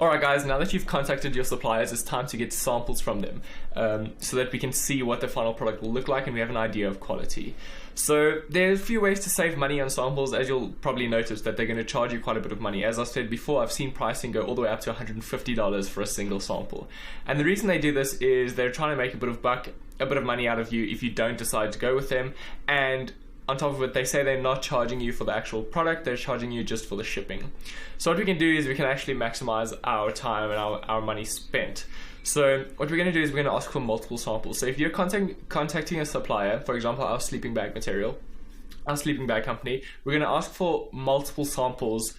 Alright guys, now that you've contacted your suppliers, it's time to get samples from them so that we can see what the final product will look like and we have an idea of quality. So there's a few ways to save money on samples. As you'll probably notice that they're going to charge you quite a bit of money. As I said before, I've seen pricing go all the way up to $150 for a single sample. And the reason they do this is they're trying to make a bit of money out of you if you don't decide to go with them. And on top of it, they say they're not charging you for the actual product, they're charging you just for the shipping. So what we can do is we can actually maximize our time and our money spent. So what we're going to do is we're going to ask for multiple samples. So if you're contacting a supplier, for example our sleeping bag material, our sleeping bag company, we're going to ask for multiple samples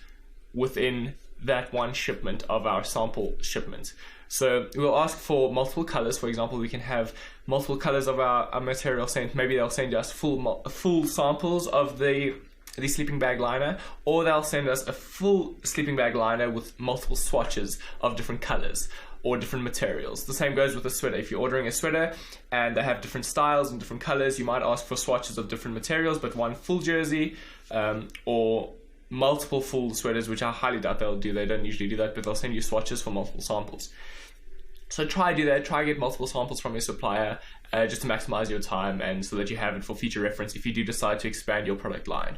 within that one shipment of our sample shipment. So we'll ask for multiple colors. For example, we can have multiple colors of our material sent. Maybe they'll send us full samples of the sleeping bag liner, or they'll send us a full sleeping bag liner with multiple swatches of different colors or different materials. The same goes with a sweater. If you're ordering a sweater and they have different styles and different colors, you might ask for swatches of different materials, but one full jersey or multiple full sweaters, which I highly doubt they'll do. They don't usually do that, but they'll send you swatches for multiple samples. So try do that, try get multiple samples from your supplier just to maximize your time and so that you have it for future reference if you do decide to expand your product line.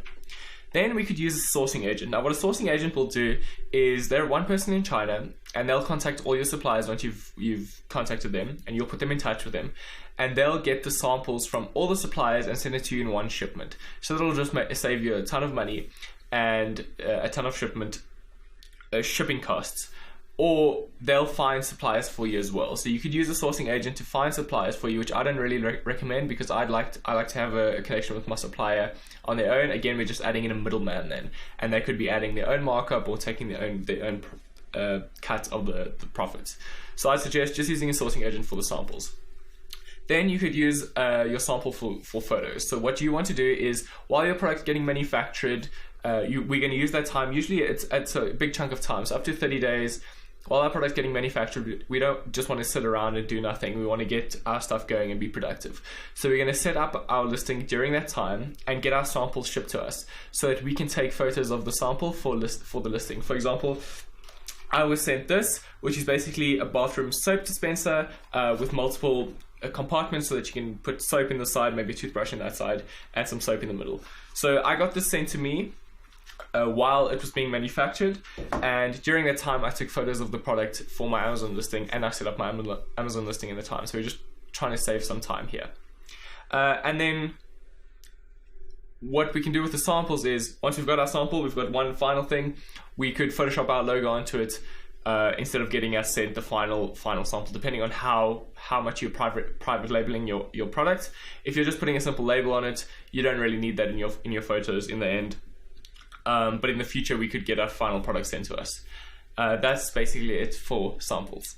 Then we could use a sourcing agent. Now what a sourcing agent will do is they're one person in China and they'll contact all your suppliers once you've contacted them, and you'll put them in touch with them, and they'll get the samples from all the suppliers and send it to you in one shipment. So that'll just save you a ton of money and a ton of shipping costs. Or they'll find suppliers for you as well. So you could use a sourcing agent to find suppliers for you, which I don't really recommend, because I like to have a connection with my supplier on their own. Again, we're just adding in a middleman then, and they could be adding their own markup or taking their own cut of the profits. So I suggest just using a sourcing agent for the samples. Then you could use your sample for photos. So what you want to do is, while your product's getting manufactured, we're going to use that time. Usually it's a big chunk of time, so up to 30 days. While our product's getting manufactured, we don't just want to sit around and do nothing. We want to get our stuff going and be productive. So we're going to set up our listing during that time and get our samples shipped to us so that we can take photos of the sample for the listing. For example, I was sent this, which is basically a bathroom soap dispenser with multiple compartments so that you can put soap in the side, maybe a toothbrush in that side, and some soap in the middle. So I got this sent to me while it was being manufactured, and during that time I took photos of the product for my Amazon listing, and I set up my Amazon listing in the time. So we're just trying to save some time here. And then what we can do with the samples is, once we've got our sample, we've got one final thing. We could Photoshop our logo onto it instead of getting us sent the final sample, depending on how much you're private labeling your product. If you're just putting a simple label on it, you don't really need that in your photos in the end. But in the future we could get our final product sent to us. That's basically it for samples.